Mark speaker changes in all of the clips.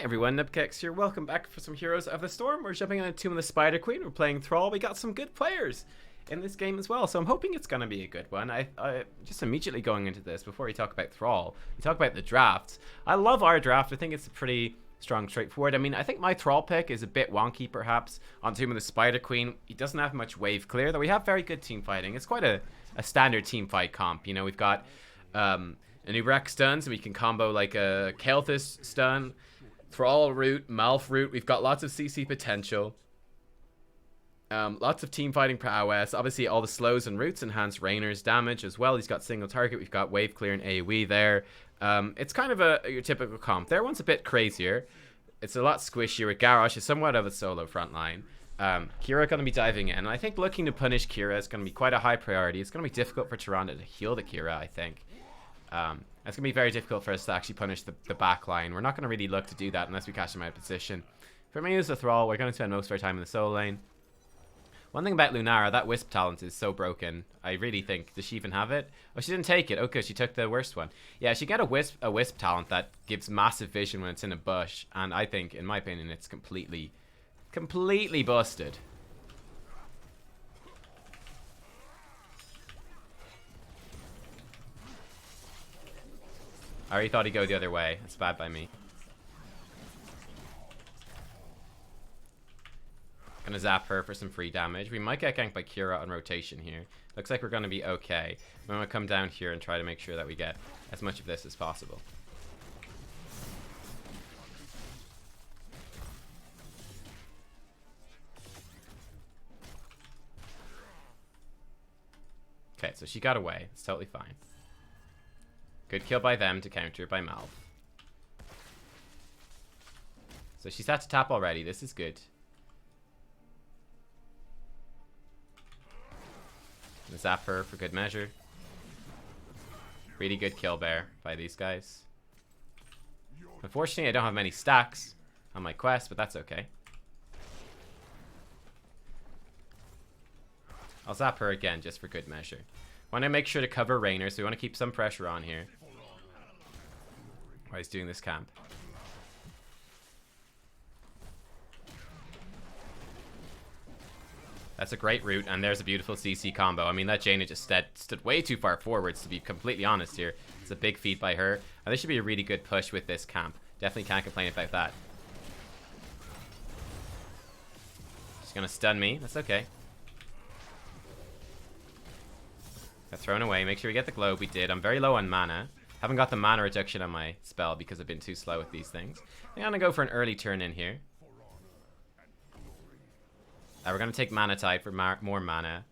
Speaker 1: everyone, Nubkeks here. Welcome back for some Heroes of the Storm. We're jumping into Tomb of the Spider Queen. We're playing Thrall. We got some good players in this game as well, so I'm hoping it's going to be a good one. I just immediately going into this, before we talk about Thrall, we talk about the drafts. I love our draft. I think it's a pretty strong, straightforward. I mean, I think my Thrall pick is a bit wonky, perhaps, on Tomb of the Spider Queen. He doesn't have much wave clear, though we have very good team fighting. It's quite a standard team fight comp. You know, we've got a Nubkeks stun, so we can combo like a Kael'thas stun, Thrall root, Malf root. We've got lots of CC potential. Lots of team fighting prowess. Obviously, all the slows and roots enhance Rainer's damage as well. He's got single target. We've got wave clear and AoE there. It's kind of your typical comp. Their one's a bit crazier. It's a lot squishier. Garrosh is somewhat of a solo frontline. Kira going to be diving in. And I think looking to punish Kira is going to be quite a high priority. It's going to be difficult for Tyrande to heal the Kira, I think. It's going to be very difficult for us to actually punish the back line. We're not going to really look to do that unless we catch them out of position. For me as a Thrall, we're going to spend most of our time in the solo lane. One thing about Lunara, that Wisp talent is so broken. I really think, does she even have it? Oh, she didn't take it. Oh, good, she took the worst one. Yeah, she got a wisp talent that gives massive vision when it's in a bush. And I think, in my opinion, it's completely busted. I already thought he'd go the other way. That's bad by me. Gonna zap her for some free damage. We might get ganked by Kira on rotation here. Looks like we're gonna be okay. I'm gonna come down here and try to make sure that we get as much of this as possible. Okay, so she got away. It's totally fine. Good kill by them to counter by Malf. So she's had to tap already. This is good. Zap her for good measure. Really good kill bear by these guys. Unfortunately, I don't have many stacks on my quest, but that's okay. I'll zap her again just for good measure. Want to make sure to cover Rainer, so we want to keep some pressure on here while he's doing this camp. That's a great route, and there's a beautiful CC combo. I mean, that Jaina just stood way too far forwards, to be completely honest here. It's a big feat by her. And this should be a really good push with this camp. Definitely can't complain about that. She's going to stun me. That's okay. Got thrown away. Make sure we get the globe. We did. I'm very low on mana. Haven't got the mana reduction on my spell because I've been too slow with these things. I'm going to go for an early turn in here. We're going to take Mana Tide for more mana.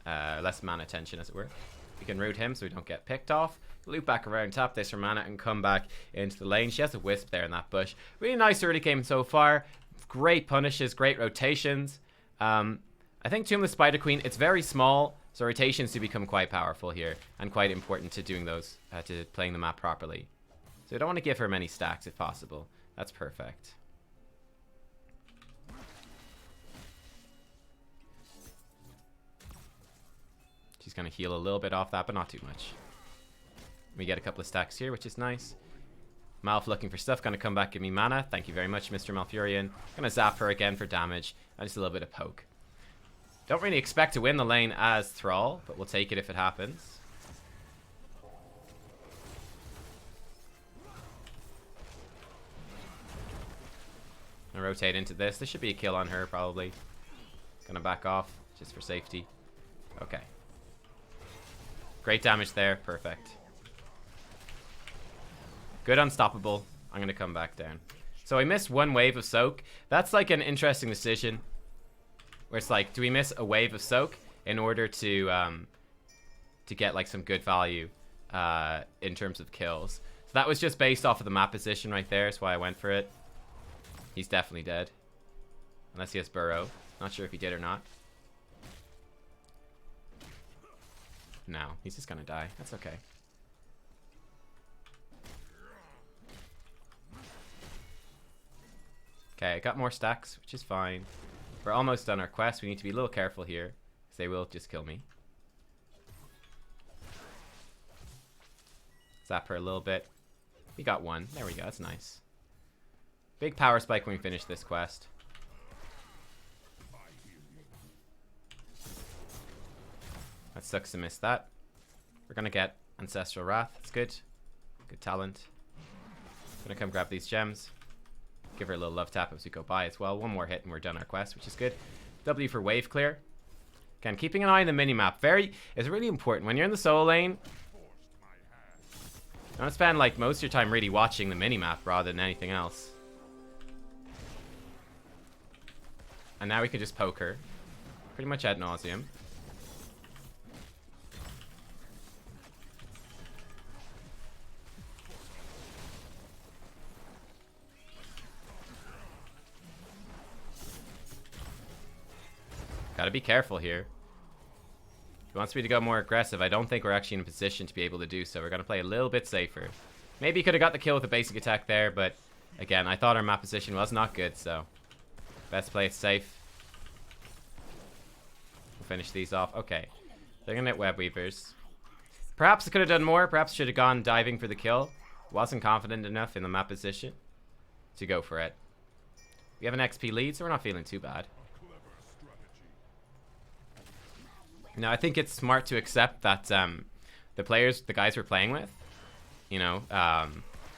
Speaker 1: Less mana tension, as it were. We can root him so we don't get picked off. Loop back around, tap this for mana, and come back into the lane. She has a Wisp there in that bush. Really nice early game so far. Great punishes, great rotations. I think Tomb of the Spider Queen, it's very small, so rotations do become quite powerful here. And quite important to doing those, to playing the map properly. So I don't want to give her many stacks if possible. That's perfect. She's going to heal a little bit off that, but not too much. We get a couple of stacks here, which is nice. Malf looking for stuff. Going to come back, give me mana. Thank you very much, Mr. Malfurion. Going to zap her again for damage. And just a little bit of poke. Don't really expect to win the lane as Thrall, but we'll take it if it happens. Gonna rotate into this. There should be a kill on her, probably. Gonna back off, just for safety. Okay. Great damage there. Perfect. Good unstoppable. I'm going to come back down. So I missed one wave of soak. That's like an interesting decision. Where it's like, do we miss a wave of soak in order to get like some good value in terms of kills? So that was just based off of the map position right there. That's why I went for it. He's definitely dead. Unless he has burrow. Not sure if he did or not. No, he's just gonna die. That's okay. Okay, I got more stacks, which is fine. We're almost done our quest. We need to be a little careful here, because they will just kill me. Zap her a little bit. We got one. There we go. That's nice. Big power spike when we finish this quest. That sucks to miss that. We're gonna get Ancestral Wrath. It's good. Good talent. Gonna come grab these gems. Give her a little love tap as we go by as well. One more hit and we're done our quest, which is good. W for wave clear. Again, keeping an eye on the minimap. It's really important. When you're in the solo lane, you want to spend like most of your time really watching the minimap rather than anything else. And now we can just poke her. Pretty much ad nauseum. Gotta be careful here. He wants me to go more aggressive. I don't think we're actually in a position to be able to do so. We're gonna play a little bit safer. Maybe he could have got the kill with a basic attack there, but again, I thought our map position was not good, so best play it safe. We'll finish these off. Okay. They're gonna hit web weavers. Perhaps I could have done more. Perhaps should have gone diving for the kill. Wasn't confident enough in the map position to go for it. We have an XP lead, so we're not feeling too bad. Now, I think it's smart to accept that the guys we're playing with, you know,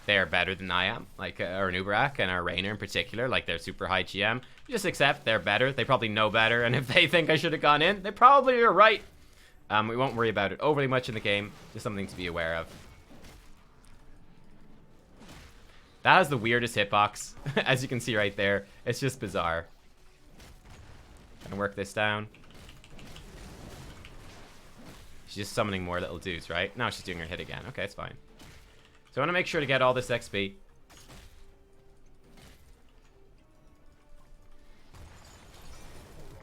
Speaker 1: they are better than I am. Like, our Nubkeks and our Rainer in particular, like, they're super high GM. You just accept they're better. They probably know better. And if they think I should have gone in, they probably are right. We won't worry about it overly much in the game. Just something to be aware of. That has the weirdest hitbox, as you can see right there. It's just bizarre. Gonna work this down. She's just summoning more little dudes, right? Now she's doing her hit again. Okay, it's fine. So I want to make sure to get all this XP.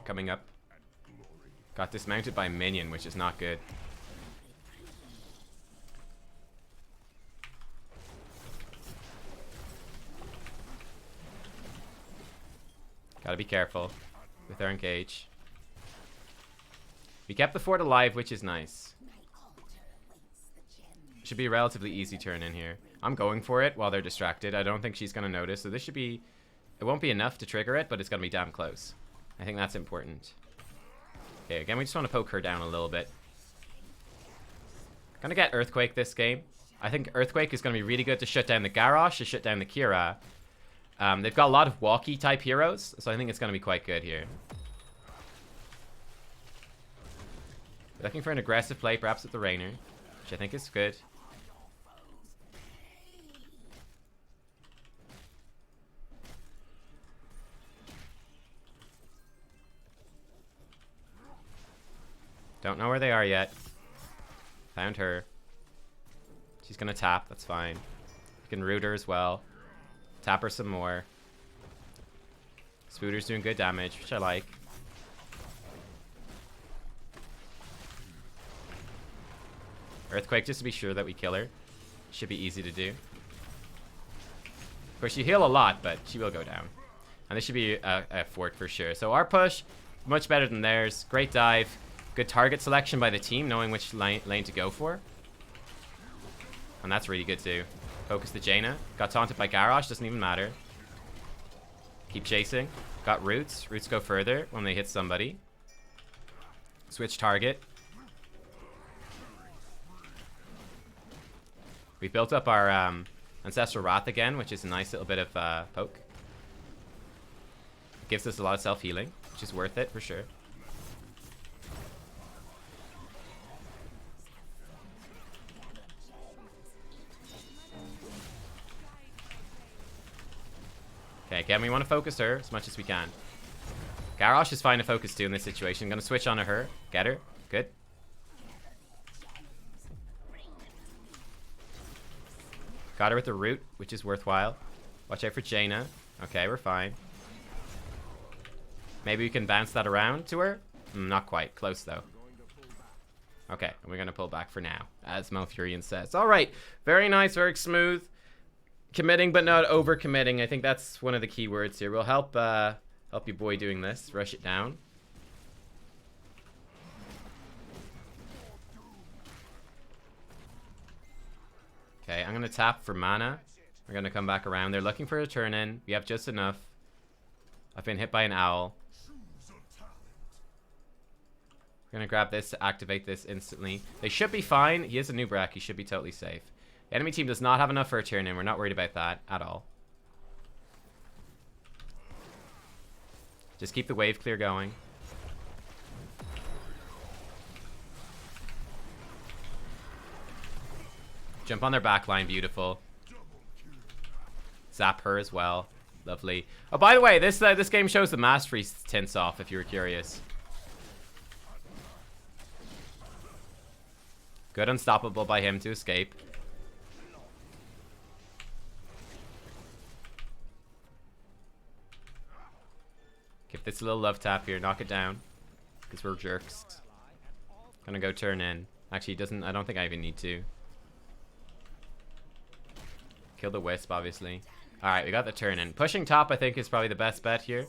Speaker 1: Coming up. Got dismounted by a minion, which is not good. Gotta be careful with our engage. We kept the fort alive, which is nice. Should be a relatively easy turn in here. I'm going for it while they're distracted. I don't think she's going to notice, so this should be... It won't be enough to trigger it, but it's going to be damn close. I think that's important. Okay, again, we just want to poke her down a little bit. Gonna get Earthquake this game. I think Earthquake is going to be really good to shut down the Garrosh, to shut down the Kira. They've got a lot of walkie type heroes, so I think it's going to be quite good here. Looking for an aggressive play, perhaps with the Rainer, which I think is good. Don't know where they are yet. Found her. She's gonna tap, that's fine. You can root her as well. Tap her some more. Spooder's doing good damage, which I like. Earthquake, just to be sure that we kill her. Should be easy to do. Of course, you heal a lot, but she will go down. And this should be a fort for sure. So our push, much better than theirs. Great dive. Good target selection by the team, knowing which lane to go for. And that's really good too. Focus the Jaina. Got taunted by Garrosh, doesn't even matter. Keep chasing. Got roots. Roots go further when they hit somebody. Switch target. We built up our Ancestral Wrath again, which is a nice little bit of poke. Gives us a lot of self-healing, which is worth it for sure. Okay, again, we want to focus her as much as we can. Garrosh is fine to focus too in this situation. I'm going to switch onto her. Get her. Good. Got her with the root, which is worthwhile. Watch out for Jaina. Okay, we're fine. Maybe we can bounce that around to her. Not quite. Close, though. Okay, and we're going to pull back for now, as Malfurion says. All right. Very nice, very smooth. Committing, but not over-committing. I think that's one of the key words here. We'll help your boy doing this. Rush it down. Okay, I'm going to tap for mana. We're going to come back around. They're looking for a turn in. We have just enough. I've been hit by an owl. We're going to grab this to activate this instantly. They should be fine. He is a Nubkeks. He should be totally safe. The enemy team does not have enough for a turn in. We're not worried about that at all. Just keep the wave clear going. Jump on their backline. Beautiful. Zap her as well. Lovely. Oh, by the way, this game shows the mastery tints off, if you were curious. Good unstoppable by him to escape. Give this a little love tap here. Knock it down. Because we're jerks. Gonna go turn in. Actually, doesn't. I don't think I even need to. Kill the wisp, obviously. Alright, we got the turn in. Pushing top, I think, is probably the best bet here.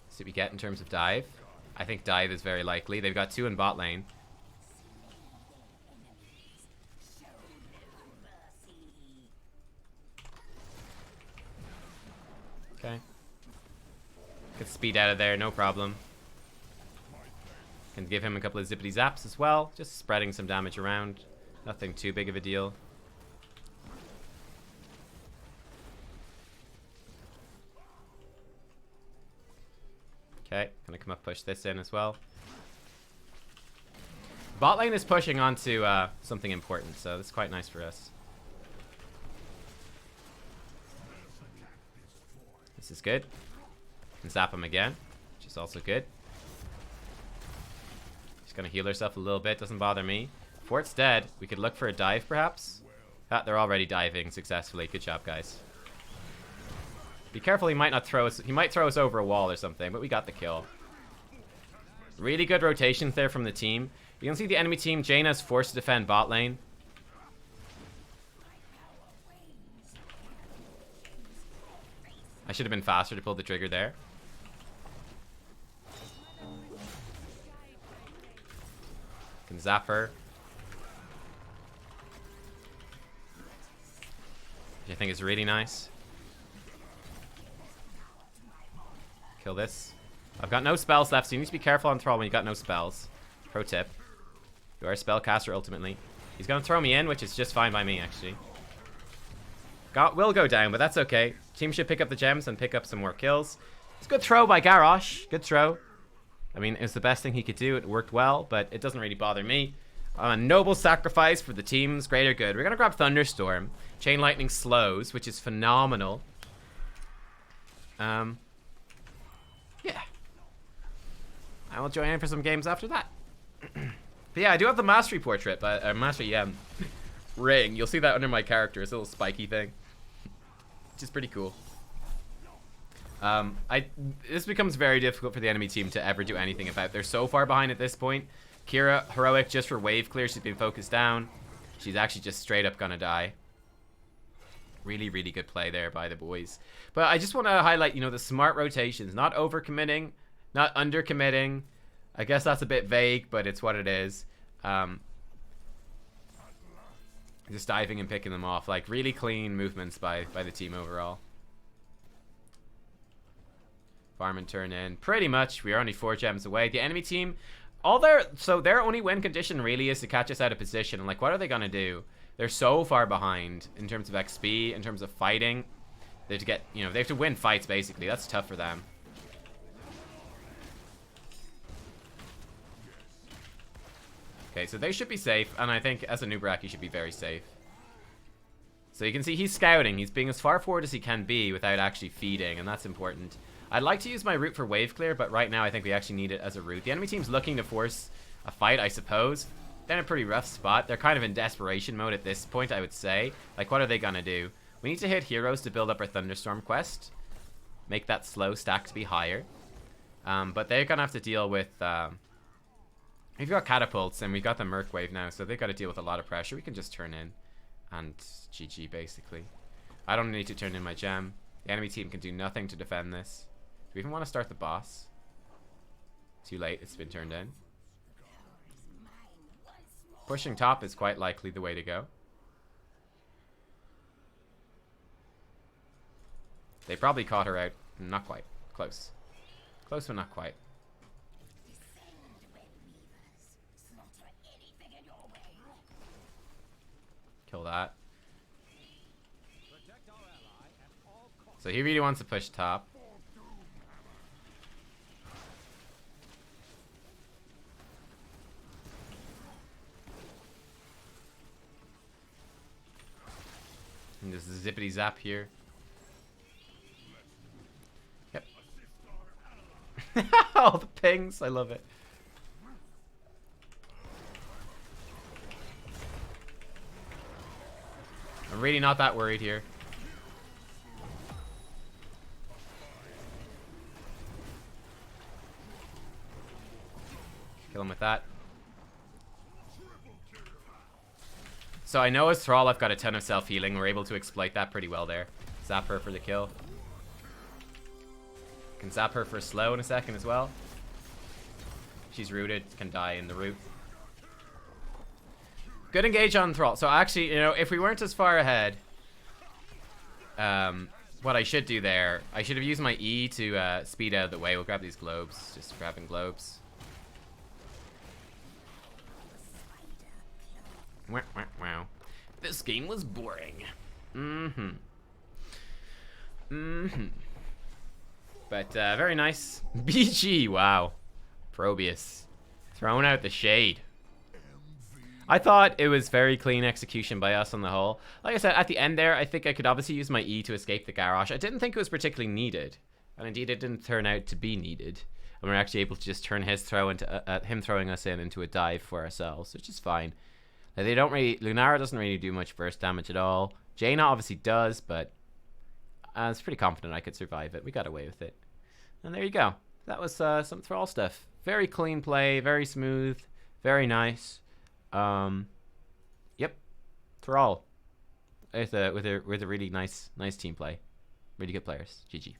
Speaker 1: See what we get in terms of dive. I think dive is very likely. They've got 2 in bot lane. Okay. Get speed out of there, no problem. Can give him a couple of zippity zaps as well. Just spreading some damage around. Nothing too big of a deal. Okay, gonna come up push this in as well. Bot lane is pushing onto something important, so that's quite nice for us. This is good. Can zap him again, which is also good. Gonna heal herself a little bit, doesn't bother me. Before it's dead, we could look for a dive perhaps. Ah, they're already diving successfully. Good job, guys. Be careful, he might not throw us. He might throw us over a wall or something, but we got the kill. Really good rotations there from the team. You can see the enemy team, Jaina's forced to defend bot lane. I should have been faster to pull the trigger there. Can zap her. Which I think is really nice. Kill this. I've got no spells left, so you need to be careful on Thrall when you got no spells. Pro tip. You are a spellcaster ultimately. He's gonna throw me in, which is just fine by me actually. Will go down, but that's okay. Team should pick up the gems and pick up some more kills. It's a good throw by Garrosh. Good throw. I mean, it was the best thing he could do. It worked well, but it doesn't really bother me. A noble sacrifice for the team's greater good. We're going to grab Thunderstorm. Chain Lightning slows, which is phenomenal. Yeah. I will join in for some games after that. But yeah, I do have the Mastery Portrait, but Mastery ring. You'll see that under my character. It's a little spiky thing. Which is pretty cool. This becomes very difficult for the enemy team to ever do anything about. They're so far behind at this point. Kira, heroic just for wave clear. She's been focused down. She's actually just straight up gonna die. Really, really good play there by the boys. But I just want to highlight, you know, the smart rotations. Not overcommitting, not undercommitting. I guess that's a bit vague, but it's what it is. Just diving and picking them off. Like, really clean movements by the team overall. Farm and turn in. Pretty much, we are only 4 gems away. The enemy team, their only win condition really is to catch us out of position. And like, what are they gonna do? They're so far behind in terms of XP, in terms of fighting. They have to get, you know, they have to win fights basically. That's tough for them. Okay, so they should be safe, and I think as a Nubkeks, he should be very safe. So you can see he's scouting. He's being as far forward as he can be without actually feeding, and that's important. I'd like to use my root for wave clear, but right now I think we actually need it as a root. The enemy team's looking to force a fight, I suppose. They're in a pretty rough spot. They're kind of in desperation mode at this point, I would say. Like, what are they gonna do? We need to hit heroes to build up our Thunderstorm quest. Make that slow stack to be higher. But they're gonna have to deal with... we've got catapults, and we've got the Merc Wave now, so they've got to deal with a lot of pressure. We can just turn in. And GG, basically. I don't need to turn in my gem. The enemy team can do nothing to defend this. Do we even want to start the boss? Too late, it's been turned in. Pushing top is quite likely the way to go. They probably caught her out. Not quite. Close. Close, but not quite. Kill that. So he really wants to push top. And there's a zippity zap here. Yep. All the pings, I love it. I'm really not that worried here. Kill him with that. So I know as Thrall I've got a ton of self-healing. We're able to exploit that pretty well there. Zap her for the kill. Can zap her for slow in a second as well. She's rooted, can die in the root. Good engage on Thrall. So actually, you know, if we weren't as far ahead, what I should do there, I should have used my E to speed out of the way. We'll grab these globes. Just grabbing globes. Wow, wow, wow. This game was boring. But very nice. BG, wow. Probius. Throwing out the shade. I thought it was very clean execution by us on the whole. Like I said, at the end there, I think I could obviously use my E to escape the garrosh. I didn't think it was particularly needed. And indeed, it didn't turn out to be needed. And we're actually able to just turn his throw into him throwing us into a dive for ourselves, which is fine. They don't really... Lunara doesn't really do much burst damage at all. Jaina obviously does, but I was pretty confident I could survive it. We got away with it. And there you go. That was some Thrall stuff. Very clean play, very smooth, very nice. Yep. Thrall. With a really nice team play. Really good players. GG.